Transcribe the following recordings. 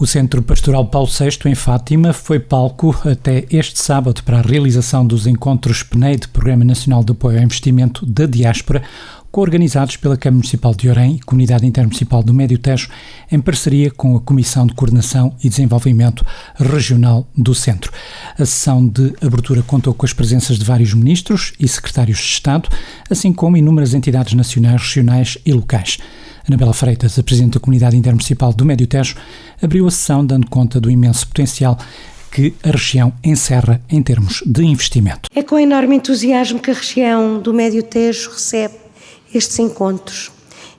O Centro Pastoral Paulo VI, em Fátima, foi palco até este sábado para a realização dos encontros PNED, Programa Nacional de Apoio ao Investimento da Diáspora, coorganizados pela Câmara Municipal de Orem e Comunidade Intermunicipal do Médio Tejo, em parceria com a Comissão de Coordenação e Desenvolvimento Regional do Centro. A sessão de abertura contou com as presenças de vários ministros e secretários de Estado, assim como inúmeras entidades nacionais, regionais e locais. Anabela Freitas, a Presidente da Comunidade Intermunicipal do Médio Tejo, abriu a sessão dando conta do imenso potencial que a região encerra em termos de investimento. É com enorme entusiasmo que a região do Médio Tejo recebe estes encontros.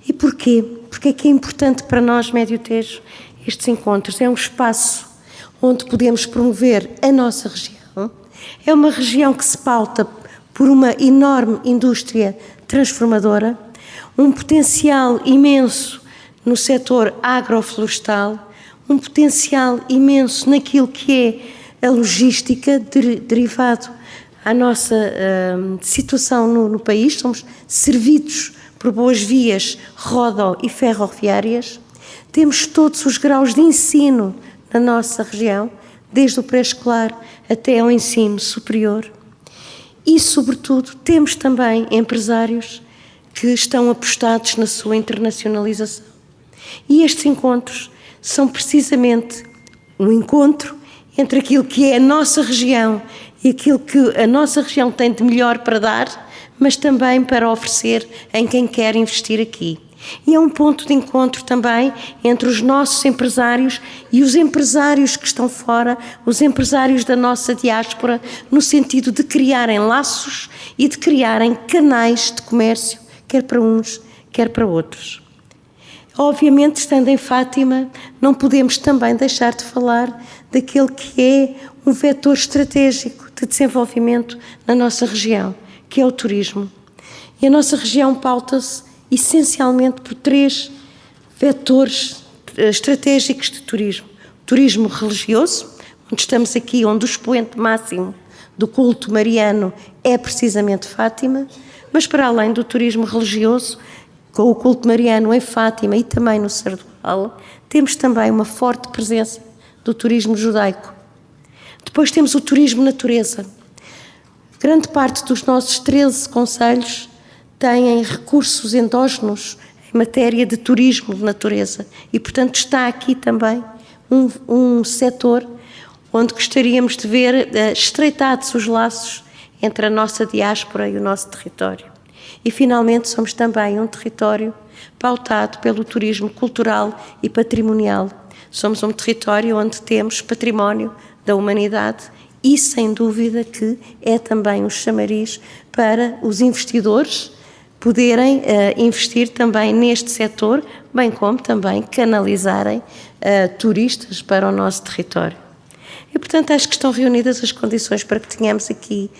E porquê? Porque é que é importante para nós, Médio Tejo, estes encontros. É um espaço onde podemos promover a nossa região. É uma região que se pauta por uma enorme indústria transformadora, um potencial imenso no setor agroflorestal, um potencial imenso naquilo que é a logística derivado à nossa situação no país. Somos servidos por boas vias rodo e ferroviárias. Temos todos os graus de ensino na nossa região, desde o pré-escolar até ao ensino superior. E, sobretudo, temos também empresários que estão apostados na sua internacionalização. E estes encontros são precisamente um encontro entre aquilo que é a nossa região e aquilo que a nossa região tem de melhor para dar, mas também para oferecer em quem quer investir aqui. E é um ponto de encontro também entre os nossos empresários e os empresários que estão fora, os empresários da nossa diáspora, no sentido de criarem laços e de criarem canais de comércio, quer para uns, quer para outros. Obviamente, estando em Fátima, não podemos também deixar de falar daquele que é um vetor estratégico de desenvolvimento na nossa região, que é o turismo. E a nossa região pauta-se essencialmente por 3 vetores estratégicos de turismo. Turismo religioso, onde estamos aqui, onde o expoente máximo do culto mariano é precisamente Fátima, mas para além do turismo religioso, com o culto mariano em Fátima e também no Sardual, temos também uma forte presença do turismo judaico. Depois temos o turismo natureza. Grande parte dos nossos 13 concelhos têm recursos endógenos em matéria de turismo de natureza e, portanto, está aqui também um setor onde gostaríamos de ver estreitados os laços entre a nossa diáspora e o nosso território. E, finalmente, somos também um território pautado pelo turismo cultural e patrimonial. Somos um território onde temos património da humanidade e, sem dúvida, que é também um chamariz para os investidores poderem investir também neste setor, bem como também canalizarem turistas para o nosso território. E, portanto, acho que estão reunidas as condições para que tenhamos aqui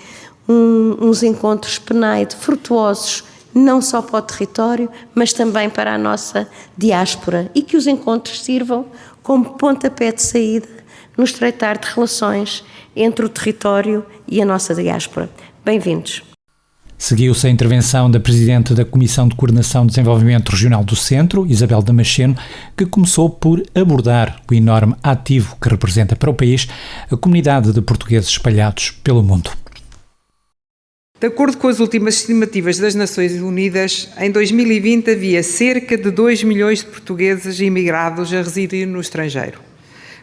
uns encontros PNED frutuosos, não só para o território, mas também para a nossa diáspora, e que os encontros sirvam como pontapé de saída no estreitar de relações entre o território e a nossa diáspora. Bem-vindos. Seguiu-se a intervenção da Presidente da Comissão de Coordenação e Desenvolvimento Regional do Centro, Isabel Damasceno, que começou por abordar o enorme ativo que representa para o país a comunidade de portugueses espalhados pelo mundo. De acordo com as últimas estimativas das Nações Unidas, em 2020 havia cerca de 2 milhões de portugueses imigrados a residir no estrangeiro.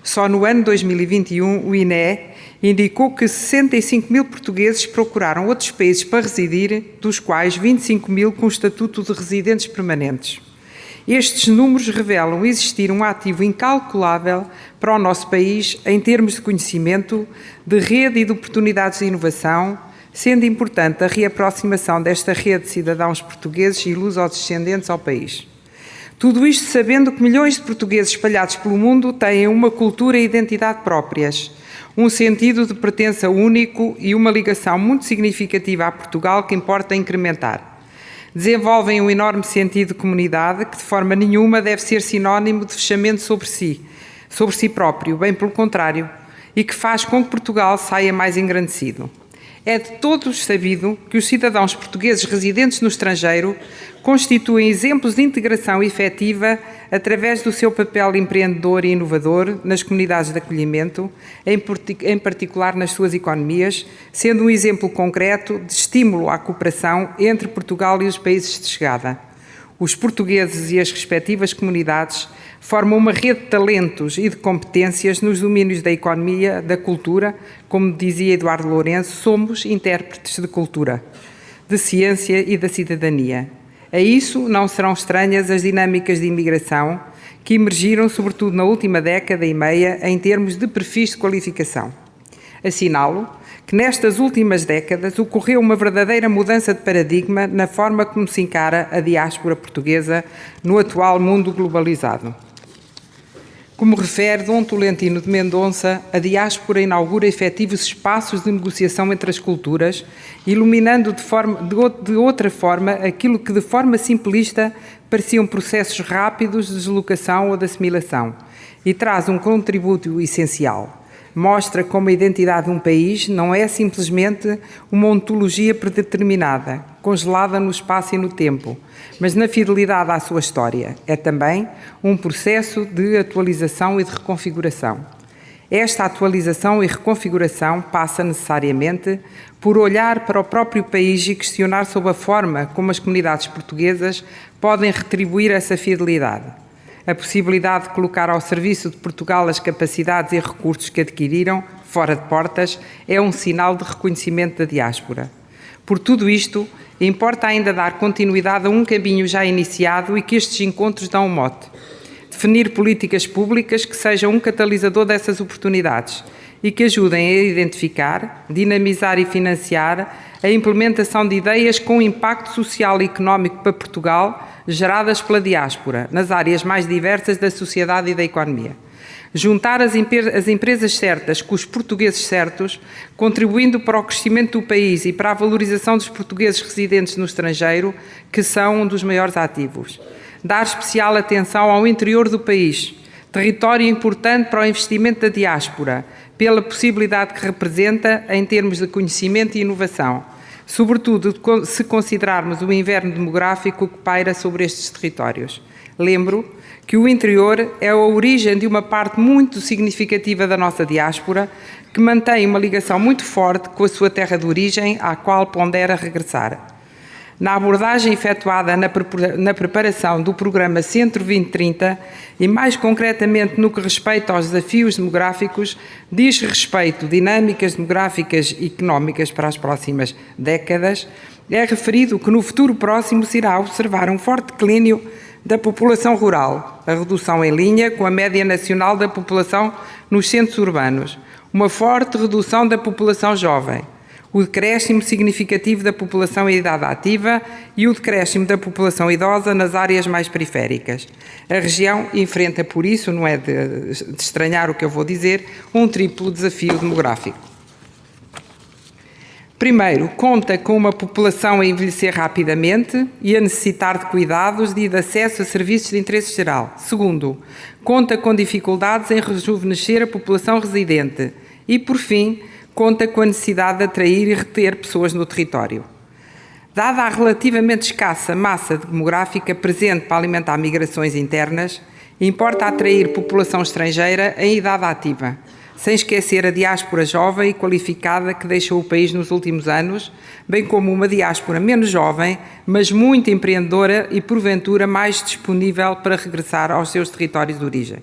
Só no ano 2021, o INE indicou que 65 mil portugueses procuraram outros países para residir, dos quais 25 mil com estatuto de residentes permanentes. Estes números revelam existir um ativo incalculável para o nosso país em termos de conhecimento, de rede e de oportunidades de inovação, sendo importante a reaproximação desta rede de cidadãos portugueses e luso-descendentes ao país. Tudo isto sabendo que milhões de portugueses espalhados pelo mundo têm uma cultura e identidade próprias, um sentido de pertença único e uma ligação muito significativa a Portugal que importa incrementar. Desenvolvem um enorme sentido de comunidade que de forma nenhuma deve ser sinónimo de fechamento sobre si próprio, bem pelo contrário, e que faz com que Portugal saia mais engrandecido. É de todos sabido que os cidadãos portugueses residentes no estrangeiro constituem exemplos de integração efetiva através do seu papel empreendedor e inovador nas comunidades de acolhimento, em particular nas suas economias, sendo um exemplo concreto de estímulo à cooperação entre Portugal e os países de chegada. Os portugueses e as respectivas comunidades formam uma rede de talentos e de competências nos domínios da economia, da cultura, como dizia Eduardo Lourenço, somos intérpretes de cultura, de ciência e da cidadania. A isso não serão estranhas as dinâmicas de imigração que emergiram, sobretudo na última década e meia, em termos de perfis de qualificação. Assinalo que nestas últimas décadas ocorreu uma verdadeira mudança de paradigma na forma como se encara a diáspora portuguesa no atual mundo globalizado. Como refere Dom Tolentino de Mendonça, a diáspora inaugura efetivos espaços de negociação entre as culturas, iluminando de outra forma aquilo que de forma simplista pareciam processos rápidos de deslocação ou de assimilação, e traz um contributo essencial. Mostra como a identidade de um país não é simplesmente uma ontologia predeterminada, congelada no espaço e no tempo, mas na fidelidade à sua história. É também um processo de atualização e de reconfiguração. Esta atualização e reconfiguração passa necessariamente por olhar para o próprio país e questionar sobre a forma como as comunidades portuguesas podem retribuir essa fidelidade. A possibilidade de colocar ao serviço de Portugal as capacidades e recursos que adquiriram, fora de portas, é um sinal de reconhecimento da diáspora. Por tudo isto, importa ainda dar continuidade a um caminho já iniciado e que estes encontros dão um mote. Definir políticas públicas que sejam um catalisador dessas oportunidades e que ajudem a identificar, dinamizar e financiar a implementação de ideias com impacto social e económico para Portugal, geradas pela diáspora, nas áreas mais diversas da sociedade e da economia. Juntar as empresas certas com os portugueses certos, contribuindo para o crescimento do país e para a valorização dos portugueses residentes no estrangeiro, que são um dos maiores ativos. Dar especial atenção ao interior do país, território importante para o investimento da diáspora, pela possibilidade que representa em termos de conhecimento e inovação, sobretudo se considerarmos o inverno demográfico que paira sobre estes territórios. Lembro que o interior é a origem de uma parte muito significativa da nossa diáspora, que mantém uma ligação muito forte com a sua terra de origem, à qual pondera regressar. Na abordagem efetuada na preparação do programa Centro 2030 e mais concretamente no que respeita aos desafios demográficos, diz respeito a dinâmicas demográficas e económicas para as próximas décadas, é referido que no futuro próximo se irá observar um forte declínio da população rural, a redução em linha com a média nacional da população nos centros urbanos, uma forte redução da população jovem, o decréscimo significativo da população em idade ativa e o decréscimo da população idosa nas áreas mais periféricas. A região enfrenta, por isso, não é de estranhar o que eu vou dizer, um triplo desafio demográfico. Primeiro, conta com uma população a envelhecer rapidamente e a necessitar de cuidados e de acesso a serviços de interesse geral. Segundo, conta com dificuldades em rejuvenescer a população residente. E, por fim, conta com a necessidade de atrair e reter pessoas no território. Dada a relativamente escassa massa demográfica presente para alimentar migrações internas, importa atrair população estrangeira em idade ativa, sem esquecer a diáspora jovem e qualificada que deixou o país nos últimos anos, bem como uma diáspora menos jovem, mas muito empreendedora e, porventura, mais disponível para regressar aos seus territórios de origem.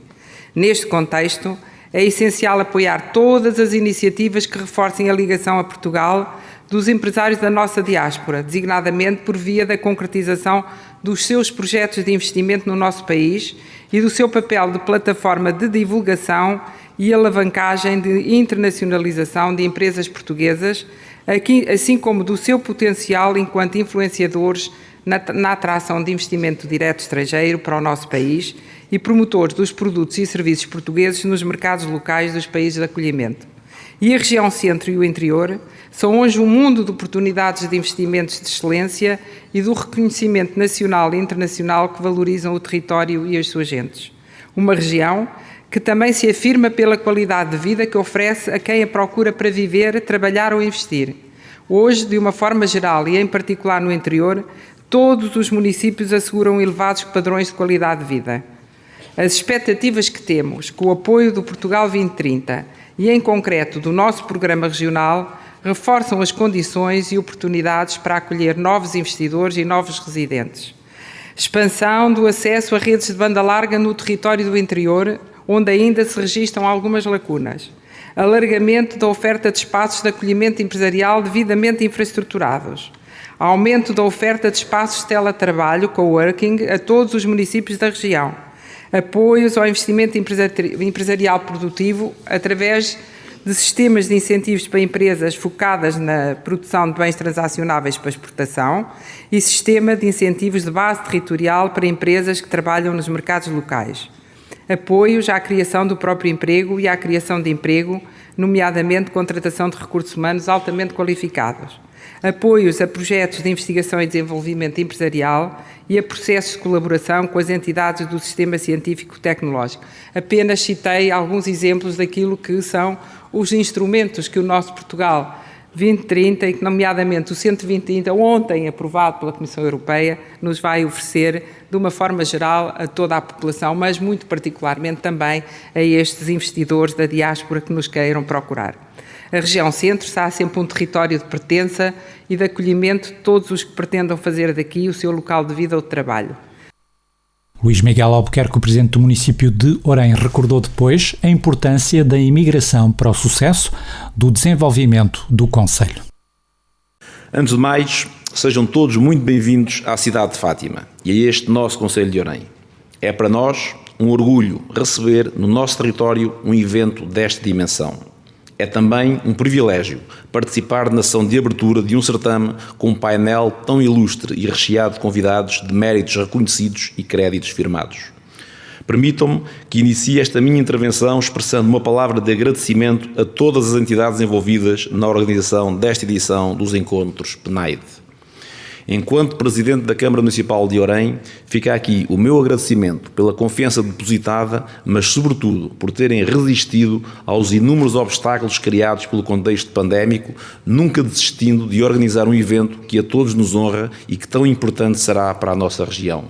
Neste contexto, é essencial apoiar todas as iniciativas que reforcem a ligação a Portugal dos empresários da nossa diáspora, designadamente por via da concretização dos seus projetos de investimento no nosso país e do seu papel de plataforma de divulgação e alavancagem de internacionalização de empresas portuguesas, assim como do seu potencial enquanto influenciadores na atração de investimento direto estrangeiro para o nosso país e promotores dos produtos e serviços portugueses nos mercados locais dos países de acolhimento. E a região centro e o interior são hoje um mundo de oportunidades de investimentos de excelência e do reconhecimento nacional e internacional que valorizam o território e as suas gentes. Uma região que também se afirma pela qualidade de vida que oferece a quem a procura para viver, trabalhar ou investir. Hoje, de uma forma geral e em particular no interior, todos os municípios asseguram elevados padrões de qualidade de vida. As expectativas que temos com o apoio do Portugal 2030 e, em concreto, do nosso programa regional, reforçam as condições e oportunidades para acolher novos investidores e novos residentes. Expansão do acesso a redes de banda larga no território do interior, onde ainda se registram algumas lacunas. Alargamento da oferta de espaços de acolhimento empresarial devidamente infraestruturados. Aumento da oferta de espaços de teletrabalho, coworking, a todos os municípios da região. Apoios ao investimento empresarial produtivo através de sistemas de incentivos para empresas focadas na produção de bens transacionáveis para exportação e sistema de incentivos de base territorial para empresas que trabalham nos mercados locais. Apoios à criação do próprio emprego e à criação de emprego, nomeadamente contratação de recursos humanos altamente qualificados. Apoios a projetos de investigação e desenvolvimento empresarial e a processos de colaboração com as entidades do sistema científico-tecnológico. Apenas citei alguns exemplos daquilo que são os instrumentos que o nosso Portugal 2030, e que, nomeadamente o Centro 2030, ontem aprovado pela Comissão Europeia, nos vai oferecer de uma forma geral a toda a população, mas muito particularmente também a estes investidores da diáspora que nos queiram procurar. A região centro será sempre um território de pertença e de acolhimento de todos os que pretendam fazer daqui o seu local de vida ou de trabalho. Luís Miguel Albuquerque, o presidente do município de Orem, recordou depois a importância da imigração para o sucesso do desenvolvimento do concelho. Antes de mais, sejam todos muito bem-vindos à cidade de Fátima e a este nosso concelho de Orem. É para nós um orgulho receber no nosso território um evento desta dimensão. É também um privilégio participar na sessão de abertura de um certame com um painel tão ilustre e recheado de convidados de méritos reconhecidos e créditos firmados. Permitam-me que inicie esta minha intervenção expressando uma palavra de agradecimento a todas as entidades envolvidas na organização desta edição dos Encontros PNAID. Enquanto Presidente da Câmara Municipal de Orem, fica aqui o meu agradecimento pela confiança depositada, mas sobretudo por terem resistido aos inúmeros obstáculos criados pelo contexto pandémico, nunca desistindo de organizar um evento que a todos nos honra e que tão importante será para a nossa região.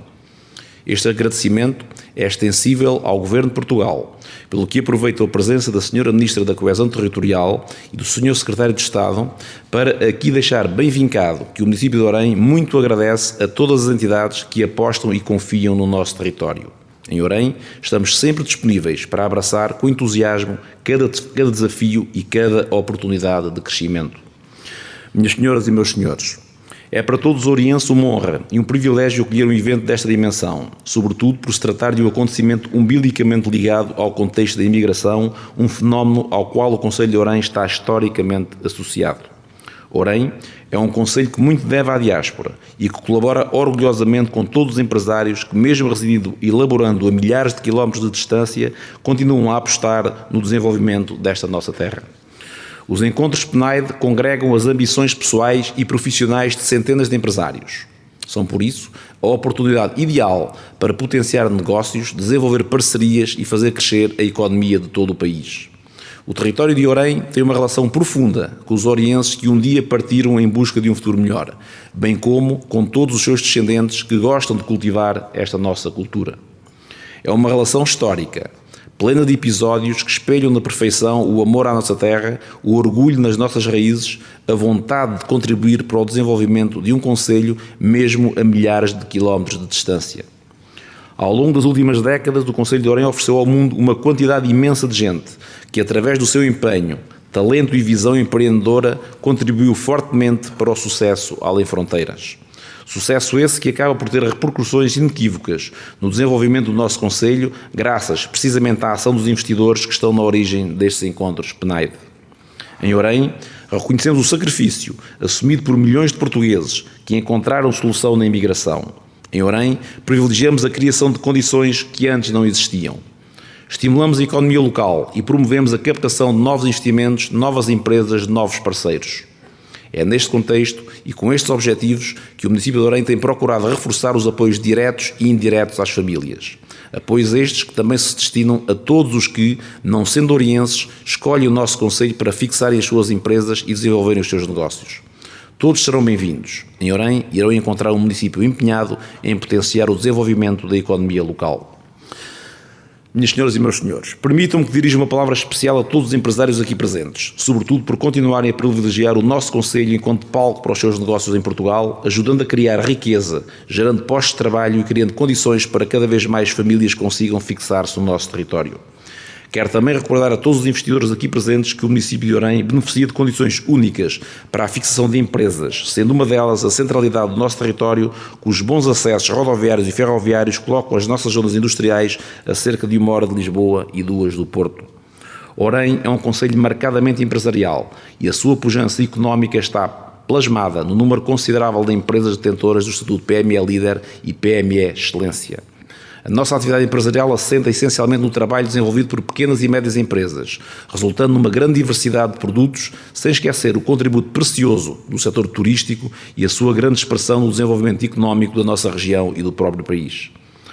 Este agradecimento é extensível ao Governo de Portugal, pelo que aproveito a presença da Sra. Ministra da Coesão Territorial e do Sr. Secretário de Estado para aqui deixar bem vincado que o município de Orem muito agradece a todas as entidades que apostam e confiam no nosso território. Em Orem, estamos sempre disponíveis para abraçar com entusiasmo cada desafio e cada oportunidade de crescimento. Minhas senhoras e meus senhores, é para todos os orienses uma honra e um privilégio acolher um evento desta dimensão, sobretudo por se tratar de um acontecimento umbilicamente ligado ao contexto da imigração, um fenómeno ao qual o concelho de Orem está historicamente associado. Orem é um concelho que muito deve à diáspora e que colabora orgulhosamente com todos os empresários que, mesmo residindo e laborando a milhares de quilómetros de distância, continuam a apostar no desenvolvimento desta nossa terra. Os Encontros PNAID congregam as ambições pessoais e profissionais de centenas de empresários. São, por isso, a oportunidade ideal para potenciar negócios, desenvolver parcerias e fazer crescer a economia de todo o país. O território de Orem tem uma relação profunda com os orienses que um dia partiram em busca de um futuro melhor, bem como com todos os seus descendentes que gostam de cultivar esta nossa cultura. É uma relação histórica, plena de episódios que espelham na perfeição o amor à nossa terra, o orgulho nas nossas raízes, a vontade de contribuir para o desenvolvimento de um concelho, mesmo a milhares de quilómetros de distância. Ao longo das últimas décadas, o Concelho de Orem ofereceu ao mundo uma quantidade imensa de gente que, através do seu empenho, talento e visão empreendedora, contribuiu fortemente para o sucesso além fronteiras. Sucesso esse que acaba por ter repercussões inequívocas no desenvolvimento do nosso concelho, graças precisamente à ação dos investidores que estão na origem destes encontros PNAID. Em Orem, reconhecemos o sacrifício assumido por milhões de portugueses que encontraram solução na imigração. Em Orem, privilegiamos a criação de condições que antes não existiam. Estimulamos a economia local e promovemos a captação de novos investimentos, novas empresas, novos parceiros. É neste contexto e com estes objetivos que o município de Orem tem procurado reforçar os apoios diretos e indiretos às famílias. Apoios estes que também se destinam a todos os que, não sendo orienses, escolhem o nosso concelho para fixarem as suas empresas e desenvolverem os seus negócios. Todos serão bem-vindos. Em Orem irão encontrar um município empenhado em potenciar o desenvolvimento da economia local. Minhas senhoras e meus senhores, permitam-me que dirija uma palavra especial a todos os empresários aqui presentes, sobretudo por continuarem a privilegiar o nosso Conselho enquanto palco para os seus negócios em Portugal, ajudando a criar riqueza, gerando postos de trabalho e criando condições para cada vez mais famílias consigam fixar-se no nosso território. Quero também recordar a todos os investidores aqui presentes que o município de Orem beneficia de condições únicas para a fixação de empresas, sendo uma delas a centralidade do nosso território, cujos bons acessos rodoviários e ferroviários colocam as nossas zonas industriais a cerca de 1 hora de Lisboa e 2 do Porto. Orem é um concelho marcadamente empresarial e a sua pujança económica está plasmada no número considerável de empresas detentoras do Estatuto PME Líder e PME Excelência. A nossa atividade empresarial assenta essencialmente no trabalho desenvolvido por pequenas e médias empresas, resultando numa grande diversidade de produtos, sem esquecer o contributo precioso do setor turístico e a sua grande expressão no desenvolvimento económico da nossa região e do próprio país.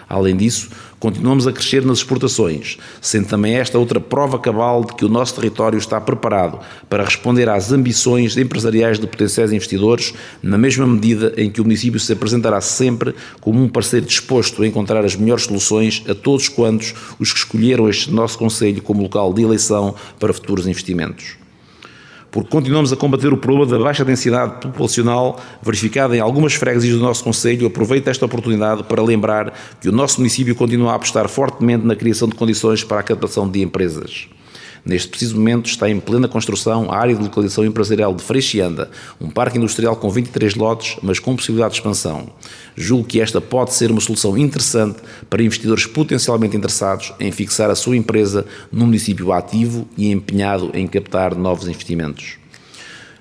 Além disso, continuamos a crescer nas exportações, sendo também esta outra prova cabal de que o nosso território está preparado para responder às ambições empresariais de potenciais investidores, na mesma medida em que o município se apresentará sempre como um parceiro disposto a encontrar as melhores soluções a todos quantos os que escolheram este nosso concelho como local de eleição para futuros investimentos. Porque continuamos a combater o problema da baixa densidade populacional verificada em algumas freguesias do nosso concelho, aproveito esta oportunidade para lembrar que o nosso município continua a apostar fortemente na criação de condições para a captação de empresas. Neste preciso momento está em plena construção a área de localização empresarial de Freixianda, um parque industrial com 23 lotes, mas com possibilidade de expansão. Julgo que esta pode ser uma solução interessante para investidores potencialmente interessados em fixar a sua empresa num município ativo e empenhado em captar novos investimentos.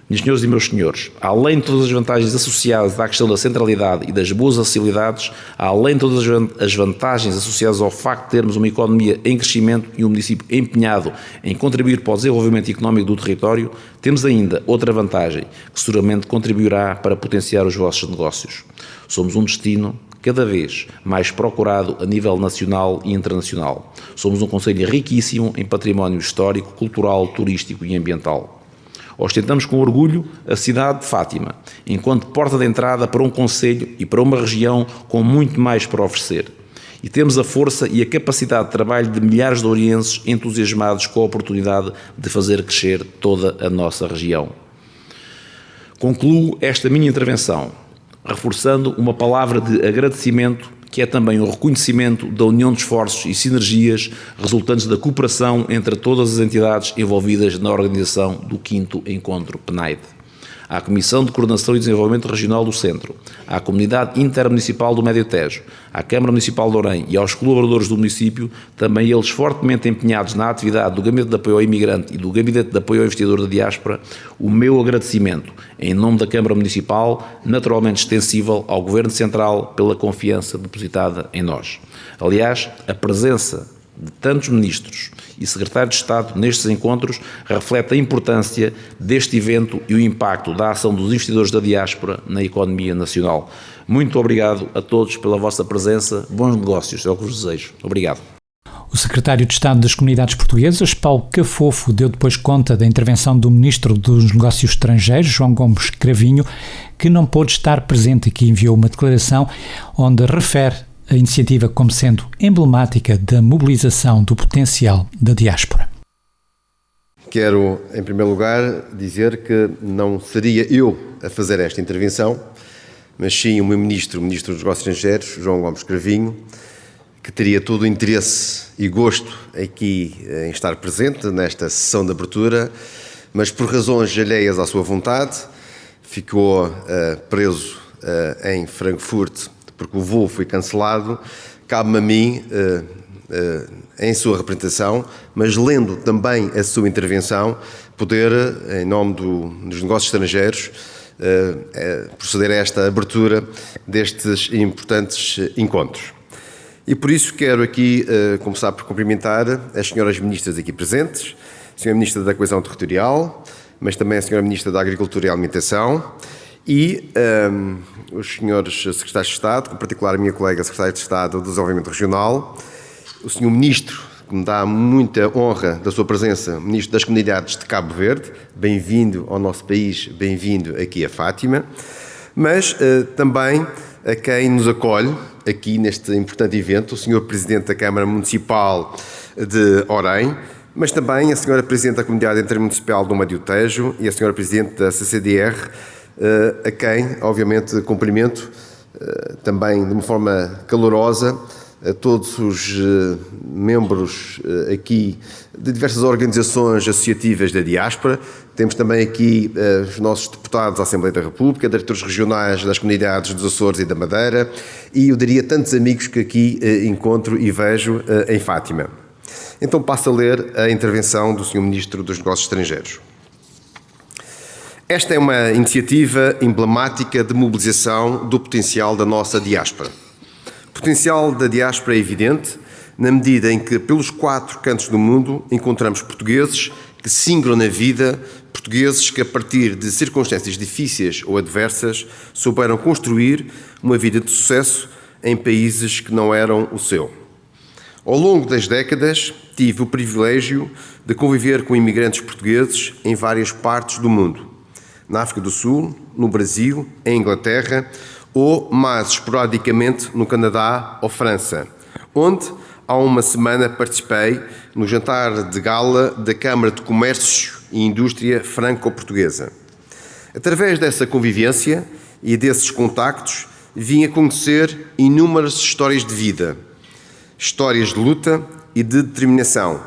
Minhas senhoras e meus senhores, além de todas as vantagens associadas à questão da centralidade e das boas acessibilidades, além de todas as vantagens associadas ao facto de termos uma economia em crescimento e um município empenhado em contribuir para o desenvolvimento económico do território, temos ainda outra vantagem que seguramente contribuirá para potenciar os vossos negócios. Somos um destino cada vez mais procurado a nível nacional e internacional. Somos um concelho riquíssimo em património histórico, cultural, turístico e ambiental. Ostentamos com orgulho a cidade de Fátima, enquanto porta de entrada para um concelho e para uma região com muito mais para oferecer. E temos a força e a capacidade de trabalho de milhares de orienses entusiasmados com a oportunidade de fazer crescer toda a nossa região. Concluo esta minha intervenção reforçando uma palavra de agradecimento que é também o reconhecimento da união de esforços e sinergias resultantes da cooperação entre todas as entidades envolvidas na organização do 5º Encontro PNAID. À Comissão de Coordenação e Desenvolvimento Regional do Centro, à Comunidade Intermunicipal do Médio Tejo, à Câmara Municipal de Orem e aos colaboradores do município, também eles fortemente empenhados na atividade do Gabinete de Apoio ao Imigrante e do Gabinete de Apoio ao Investidor da Diáspora, o meu agradecimento, em nome da Câmara Municipal, naturalmente extensível ao Governo Central pela confiança depositada em nós. Aliás, a presença de tantos ministros e secretários de Estado nestes encontros reflete a importância deste evento e o impacto da ação dos investidores da diáspora na economia nacional. Muito obrigado a todos pela vossa presença. Bons negócios, é o que vos desejo. Obrigado. O secretário de Estado das Comunidades Portuguesas, Paulo Cafofo, deu depois conta da intervenção do Ministro dos Negócios Estrangeiros, João Gomes Cravinho, que não pôde estar presente e que enviou uma declaração onde refere a iniciativa como sendo emblemática da mobilização do potencial da diáspora. Quero, em primeiro lugar, dizer que não seria eu a fazer esta intervenção, mas sim o meu Ministro dos Negócios Estrangeiros, João Gomes Cravinho, que teria todo o interesse e gosto aqui em estar presente nesta sessão de abertura, mas por razões alheias à sua vontade, ficou preso em Frankfurt, porque o voo foi cancelado. Cabe-me a mim, em sua representação, mas lendo também a sua intervenção, poder, em nome dos negócios estrangeiros, proceder a esta abertura destes importantes encontros. E por isso quero aqui começar por cumprimentar as senhoras ministras aqui presentes, a senhora Ministra da Coesão Territorial, mas também a senhora Ministra da Agricultura e Alimentação, e os senhores secretários de Estado, com particular a minha colega secretária de Estado do Desenvolvimento Regional, o senhor Ministro, que me dá muita honra da sua presença, Ministro das Comunidades de Cabo Verde, bem-vindo ao nosso país, bem-vindo aqui a Fátima, mas também a quem nos acolhe aqui neste importante evento, o Sr. Presidente da Câmara Municipal de Orem, mas também a Sra. Presidente da Comunidade Intermunicipal do Médio Tejo e a Sra. Presidente da CCDR, a quem, obviamente, cumprimento também de uma forma calorosa a todos os membros aqui de diversas organizações associativas da diáspora. Temos também aqui os nossos deputados da Assembleia da República, diretores regionais das comunidades dos Açores e da Madeira e, eu diria, tantos amigos que aqui encontro e vejo em Fátima. Então passo a ler a intervenção do Sr. Ministro dos Negócios Estrangeiros. Esta é uma iniciativa emblemática de mobilização do potencial da nossa diáspora. O potencial da diáspora é evidente na medida em que, pelos 4 cantos do mundo, encontramos portugueses que se singram na vida, portugueses que, a partir de circunstâncias difíceis ou adversas, souberam construir uma vida de sucesso em países que não eram o seu. Ao longo das décadas, tive o privilégio de conviver com imigrantes portugueses em várias partes do mundo. Na África do Sul, no Brasil, em Inglaterra ou, mais esporadicamente, no Canadá ou França, onde, há uma semana, participei no jantar de gala da Câmara de Comércio e Indústria Franco-Portuguesa. Através dessa convivência e desses contactos, vim a conhecer inúmeras histórias de vida, histórias de luta e de determinação,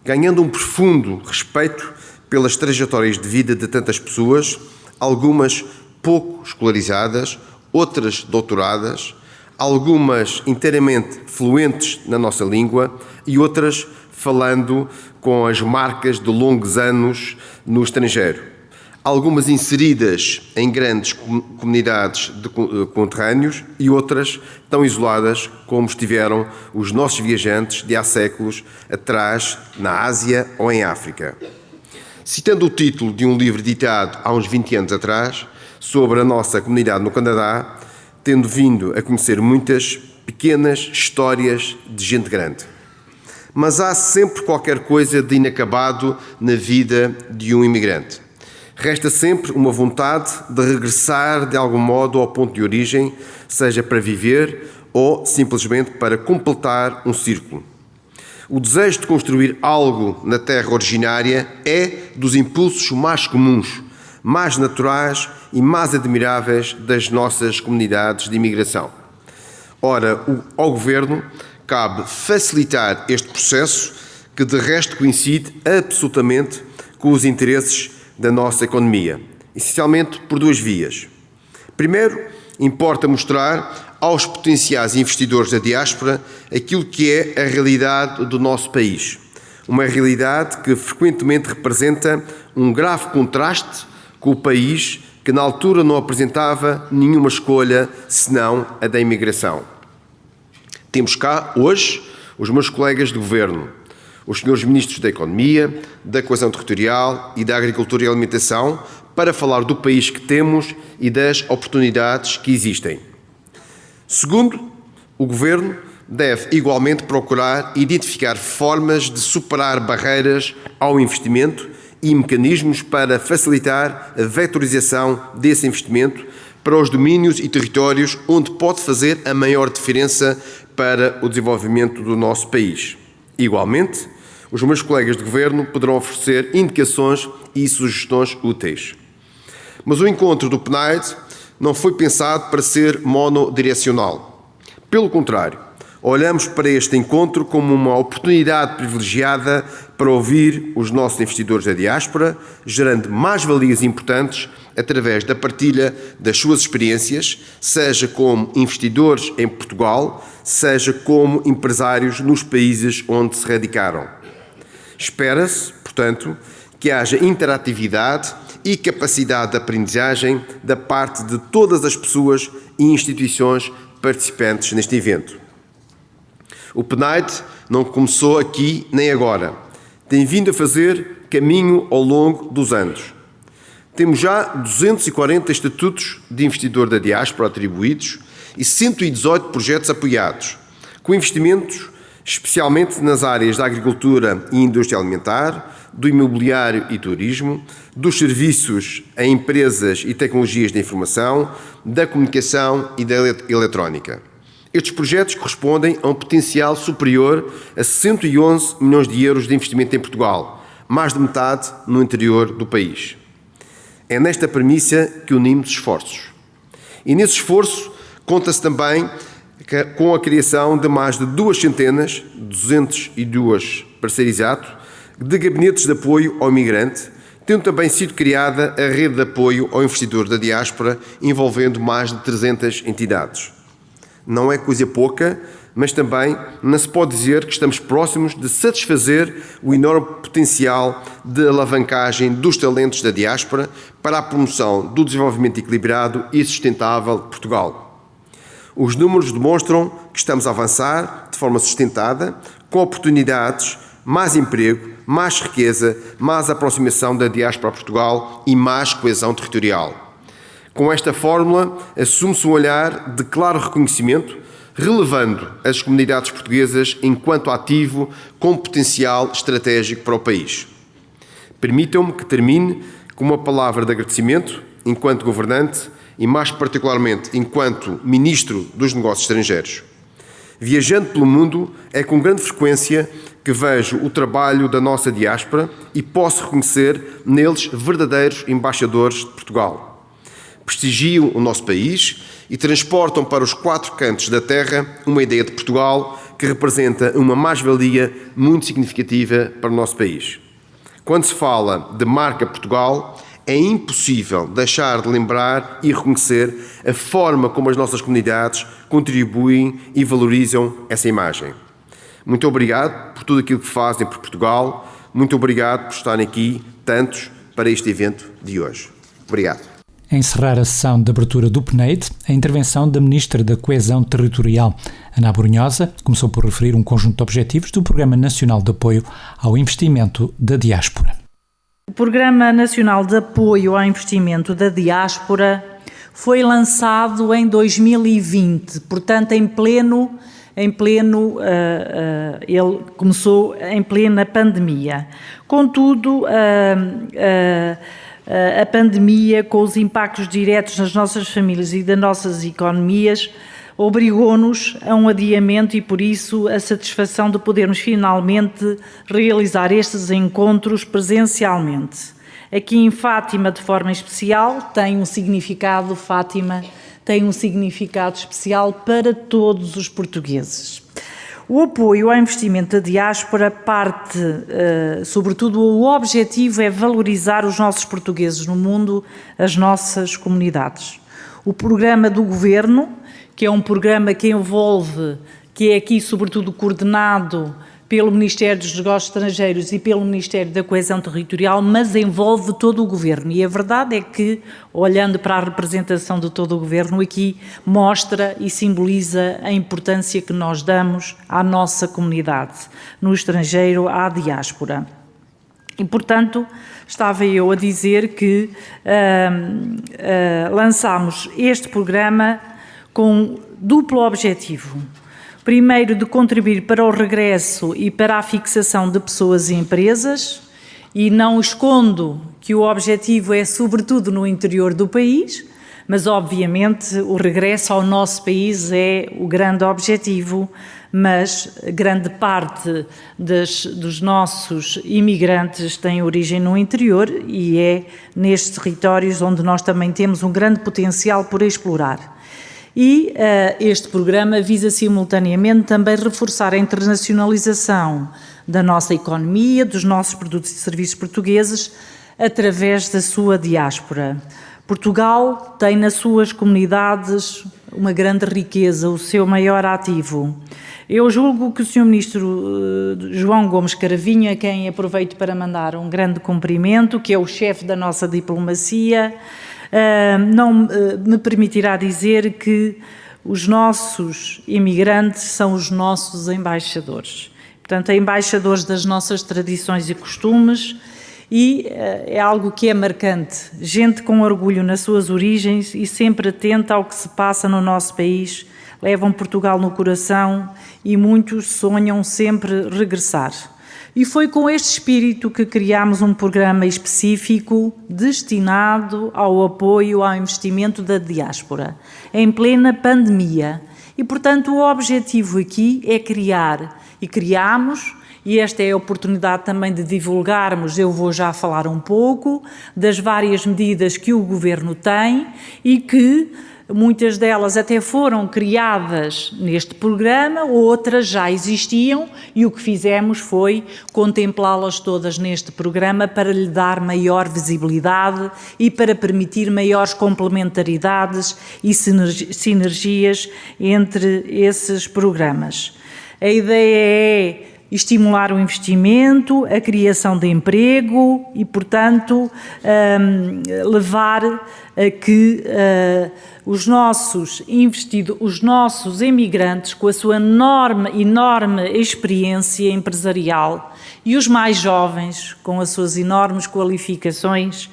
ganhando um profundo respeito pelas trajetórias de vida de tantas pessoas, algumas pouco escolarizadas, outras doutoradas, algumas inteiramente fluentes na nossa língua e outras falando com as marcas de longos anos no estrangeiro. Algumas inseridas em grandes comunidades de conterrâneos e outras tão isoladas como estiveram os nossos viajantes de há séculos atrás na Ásia ou em África. Citando o título de um livro editado há uns 20 anos atrás, sobre a nossa comunidade no Canadá, tendo vindo a conhecer muitas pequenas histórias de gente grande. Mas há sempre qualquer coisa de inacabado na vida de um imigrante. Resta sempre uma vontade de regressar de algum modo ao ponto de origem, seja para viver ou simplesmente para completar um círculo. O desejo de construir algo na terra originária é dos impulsos mais comuns, mais naturais e mais admiráveis das nossas comunidades de imigração. Ora, ao Governo cabe facilitar este processo, que de resto coincide absolutamente com os interesses da nossa economia, essencialmente por 2 vias. Primeiro, importa mostrar aos potenciais investidores da diáspora aquilo que é a realidade do nosso país. Uma realidade que frequentemente representa um grave contraste com o país que na altura não apresentava nenhuma escolha senão a da imigração. Temos cá hoje os meus colegas de Governo, os senhores Ministros da Economia, da Coesão Territorial e da Agricultura e Alimentação, para falar do país que temos e das oportunidades que existem. Segundo, o Governo deve igualmente procurar identificar formas de superar barreiras ao investimento e mecanismos para facilitar a vetorização desse investimento para os domínios e territórios onde pode fazer a maior diferença para o desenvolvimento do nosso país. Igualmente, os meus colegas de Governo poderão oferecer indicações e sugestões úteis. Mas o encontro do PNAD não foi pensado para ser monodirecional. Pelo contrário, olhamos para este encontro como uma oportunidade privilegiada para ouvir os nossos investidores da diáspora, gerando mais-valias importantes através da partilha das suas experiências, seja como investidores em Portugal, seja como empresários nos países onde se radicaram. Espera-se, portanto, que haja interatividade e capacidade de aprendizagem da parte de todas as pessoas e instituições participantes neste evento. O PNAD não começou aqui nem agora. Tem vindo a fazer caminho ao longo dos anos. Temos já 240 estatutos de investidor da diáspora atribuídos e 118 projetos apoiados, com investimentos especialmente nas áreas da agricultura e indústria alimentar, do imobiliário e turismo, dos serviços a empresas e tecnologias da informação, da comunicação e da eletrónica. Estes projetos correspondem a um potencial superior a 111 milhões de euros de investimento em Portugal, mais de metade no interior do país. É nesta premissa que unimos esforços. E nesse esforço conta-se também com a criação de mais de 202 parceiros de gabinetes de apoio ao imigrante, tendo também sido criada a rede de apoio ao investidor da diáspora, envolvendo mais de 300 entidades. Não é coisa pouca, mas também não se pode dizer que estamos próximos de satisfazer o enorme potencial de alavancagem dos talentos da diáspora para a promoção do desenvolvimento equilibrado e sustentável de Portugal. Os números demonstram que estamos a avançar de forma sustentada, com oportunidades, mais emprego, mais riqueza, mais aproximação da diáspora a Portugal e mais coesão territorial. Com esta fórmula, assume-se um olhar de claro reconhecimento, relevando as comunidades portuguesas enquanto ativo com potencial estratégico para o país. Permitam-me que termine com uma palavra de agradecimento, enquanto governante e mais particularmente enquanto Ministro dos Negócios Estrangeiros. Viajando pelo mundo, é com grande frequência que vejo o trabalho da nossa diáspora e posso reconhecer neles verdadeiros embaixadores de Portugal. Prestigiam o nosso país e transportam para os 4 cantos da terra uma ideia de Portugal que representa uma mais-valia muito significativa para o nosso país. Quando se fala de marca Portugal, é impossível deixar de lembrar e reconhecer a forma como as nossas comunidades contribuem e valorizam essa imagem. Muito obrigado por tudo aquilo que fazem por Portugal. Muito obrigado por estarem aqui, tantos, para este evento de hoje. Obrigado. A encerrar a sessão de abertura do PNED, a intervenção da Ministra da Coesão Territorial, Ana Abrunhosa, começou por referir um conjunto de objetivos do Programa Nacional de Apoio ao Investimento da Diáspora. O Programa Nacional de Apoio ao Investimento da Diáspora foi lançado em 2020, portanto ele começou em plena pandemia. Contudo, a pandemia, com os impactos diretos nas nossas famílias e das nossas economias, obrigou-nos a um adiamento e, por isso, a satisfação de podermos finalmente realizar estes encontros presencialmente. Aqui em Fátima, de forma especial, Fátima tem um significado especial para todos os portugueses. O apoio ao investimento da diáspora parte, sobretudo, o objetivo é valorizar os nossos portugueses no mundo, as nossas comunidades. O programa do Governo, que é um programa que é aqui sobretudo coordenado pelo Ministério dos Negócios Estrangeiros e pelo Ministério da Coesão Territorial, mas envolve todo o Governo. E a verdade é que, olhando para a representação de todo o Governo, aqui mostra e simboliza a importância que nós damos à nossa comunidade, no estrangeiro, à diáspora. E, portanto, estava eu a dizer que lançámos este programa com duplo objetivo. Primeiro, de contribuir para o regresso e para a fixação de pessoas e empresas, e não escondo que o objetivo é sobretudo no interior do país, mas obviamente o regresso ao nosso país é o grande objetivo, mas grande parte dos nossos imigrantes tem origem no interior e é nestes territórios onde nós também temos um grande potencial por explorar. E este programa visa simultaneamente também reforçar a internacionalização da nossa economia, dos nossos produtos e serviços portugueses, através da sua diáspora. Portugal tem nas suas comunidades uma grande riqueza, o seu maior ativo. Eu julgo que o Sr. Ministro João Gomes Cravinho, a quem aproveito para mandar um grande cumprimento, que é o chefe da nossa diplomacia, não me permitirá dizer que os nossos imigrantes são os nossos embaixadores. Portanto, embaixadores das nossas tradições e costumes, e é algo que é marcante. Gente com orgulho nas suas origens e sempre atenta ao que se passa no nosso país, levam Portugal no coração e muitos sonham sempre regressar. E foi com este espírito que criámos um programa específico destinado ao apoio ao investimento da diáspora, em plena pandemia. E, portanto, o objetivo aqui é criar, e criámos, e esta é a oportunidade também de divulgarmos, eu vou já falar um pouco, das várias medidas que o Governo tem e que muitas delas até foram criadas neste programa, outras já existiam e o que fizemos foi contemplá-las todas neste programa para lhe dar maior visibilidade e para permitir maiores complementaridades e sinergias entre esses programas. A ideia é estimular o investimento, a criação de emprego e, portanto, levar a que os nossos imigrantes, com a sua enorme experiência empresarial, e os mais jovens, com as suas enormes qualificações,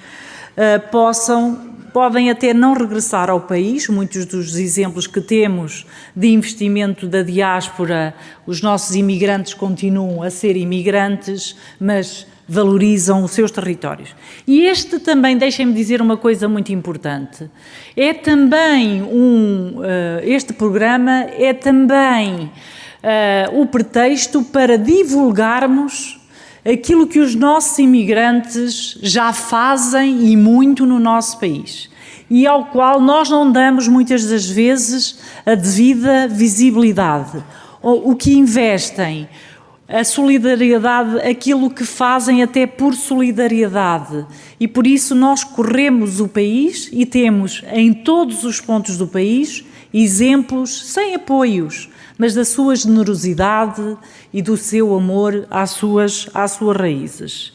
podem até não regressar ao país. Muitos dos exemplos que temos de investimento da diáspora, os nossos imigrantes continuam a ser imigrantes, mas valorizam os seus territórios. E este também, deixem-me dizer uma coisa muito importante, é também este programa é também o pretexto para divulgarmos aquilo que os nossos imigrantes já fazem e muito no nosso país e ao qual nós não damos muitas das vezes a devida visibilidade. O que investem, a solidariedade, aquilo que fazem até por solidariedade. E por isso nós corremos o país e temos em todos os pontos do país exemplos sem apoios, mas da sua generosidade e do seu amor às suas raízes.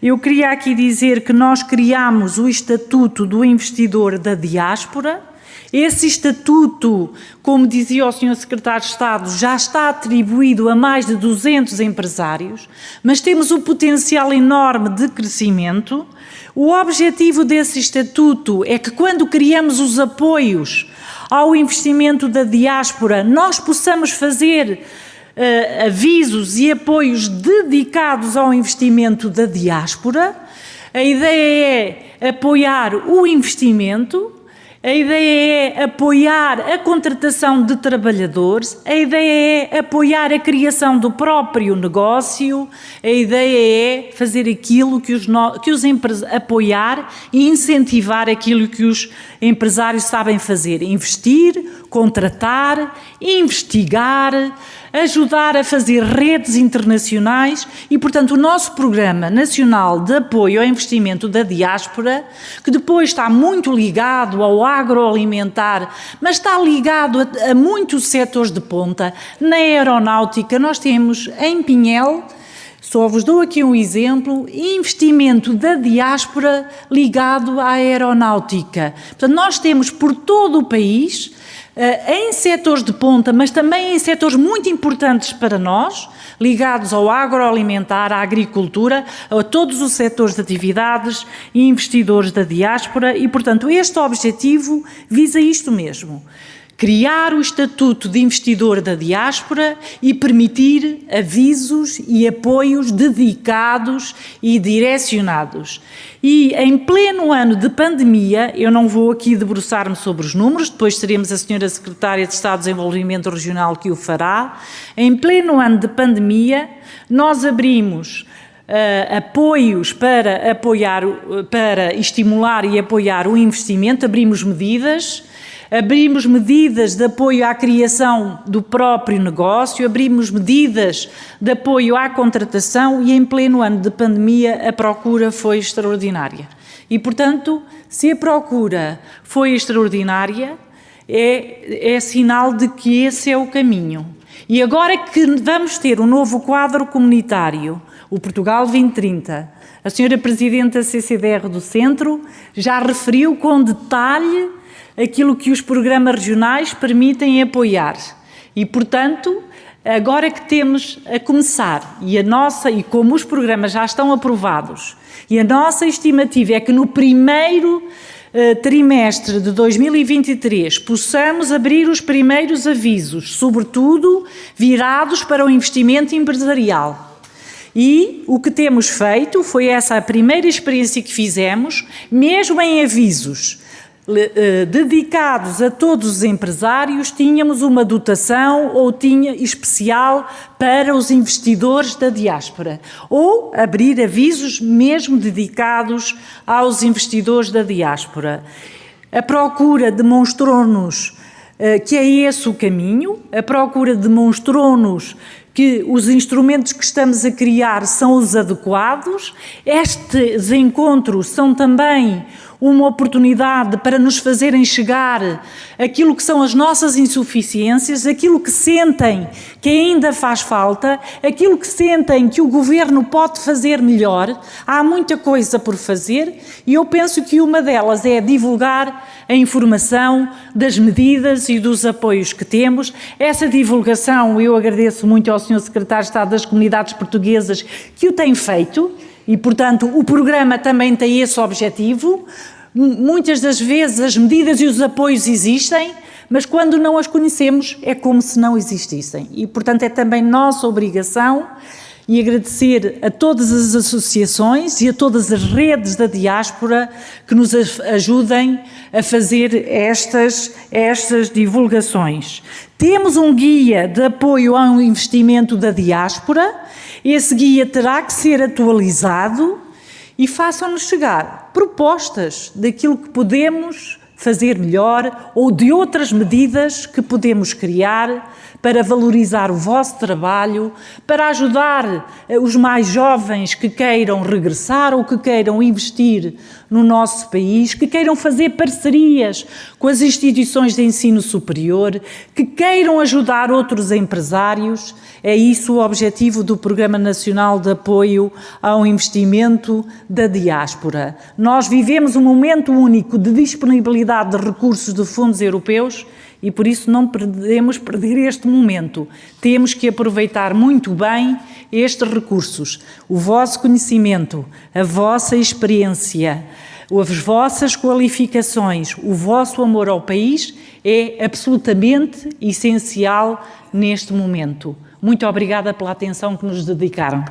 Eu queria aqui dizer que nós criámos o Estatuto do Investidor da Diáspora. Esse estatuto, como dizia o Sr. Secretário de Estado, já está atribuído a mais de 200 empresários, mas temos um potencial enorme de crescimento. O objetivo desse estatuto é que, quando criamos os apoios ao investimento da diáspora, nós possamos fazer avisos e apoios dedicados ao investimento da diáspora. A ideia é apoiar o investimento, a ideia é apoiar a contratação de trabalhadores, a ideia é apoiar a criação do próprio negócio, a ideia é fazer aquilo que apoiar e incentivar aquilo que os empresários sabem fazer: investir, contratar, investigar, ajudar a fazer redes internacionais e, portanto, o nosso Programa Nacional de Apoio ao Investimento da Diáspora, que depois está muito ligado ao agroalimentar, mas está ligado a muitos setores de ponta. Na aeronáutica, nós temos em Pinhel, só vos dou aqui um exemplo, investimento da diáspora ligado à aeronáutica. Portanto, nós temos por todo o país, em setores de ponta, mas também em setores muito importantes para nós, ligados ao agroalimentar, à agricultura, a todos os setores de atividades e investidores da diáspora e, portanto, este objetivo visa isto mesmo: criar o Estatuto de Investidor da Diáspora e permitir avisos e apoios dedicados e direcionados. E em pleno ano de pandemia, eu não vou aqui debruçar-me sobre os números, depois teremos a Sra. Secretária de Estado de Desenvolvimento Regional que o fará. Em pleno ano de pandemia, nós abrimos apoios para estimular e apoiar o investimento, abrimos medidas de apoio à criação do próprio negócio, abrimos medidas de apoio à contratação e em pleno ano de pandemia a procura foi extraordinária. E, portanto, se a procura foi extraordinária, é sinal de que esse é o caminho. E agora que vamos ter um novo quadro comunitário, o Portugal 2030, a Sra. Presidente da CCDR do Centro já referiu com detalhe aquilo que os programas regionais permitem apoiar. E, portanto, agora que temos a começar, e como os programas já estão aprovados, e a nossa estimativa é que no primeiro trimestre de 2023 possamos abrir os primeiros avisos, sobretudo virados para o investimento empresarial. E o que temos feito foi essa a primeira experiência que fizemos, mesmo em avisos dedicados a todos os empresários, tínhamos uma dotação especial para os investidores da diáspora, ou abrir avisos mesmo dedicados aos investidores da diáspora. A procura demonstrou-nos que é esse o caminho, a procura demonstrou-nos que os instrumentos que estamos a criar são os adequados. Estes encontros são também uma oportunidade para nos fazerem chegar aquilo que são as nossas insuficiências, aquilo que sentem que ainda faz falta, aquilo que sentem que o Governo pode fazer melhor. Há muita coisa por fazer e eu penso que uma delas é divulgar a informação das medidas e dos apoios que temos. Essa divulgação eu agradeço muito ao Sr. Secretário de Estado das Comunidades Portuguesas que o tem feito. E, portanto, o programa também tem esse objetivo. Muitas das vezes as medidas e os apoios existem, mas quando não as conhecemos é como se não existissem. E, portanto, é também nossa obrigação e agradecer a todas as associações e a todas as redes da diáspora que nos ajudem a fazer estas divulgações. Temos um guia de apoio ao investimento da diáspora. Esse guia terá que ser atualizado e façam-nos chegar propostas daquilo que podemos fazer melhor ou de outras medidas que podemos criar para valorizar o vosso trabalho, para ajudar os mais jovens que queiram regressar ou que queiram investir no nosso país, que queiram fazer parcerias com as instituições de ensino superior, que queiram ajudar outros empresários. É isso o objetivo do Programa Nacional de Apoio ao Investimento da Diáspora. Nós vivemos um momento único de disponibilidade de recursos de fundos europeus e por isso não podemos perder este momento. Temos que aproveitar muito bem estes recursos. O vosso conhecimento, a vossa experiência, as vossas qualificações, o vosso amor ao país é absolutamente essencial neste momento. Muito obrigada pela atenção que nos dedicaram.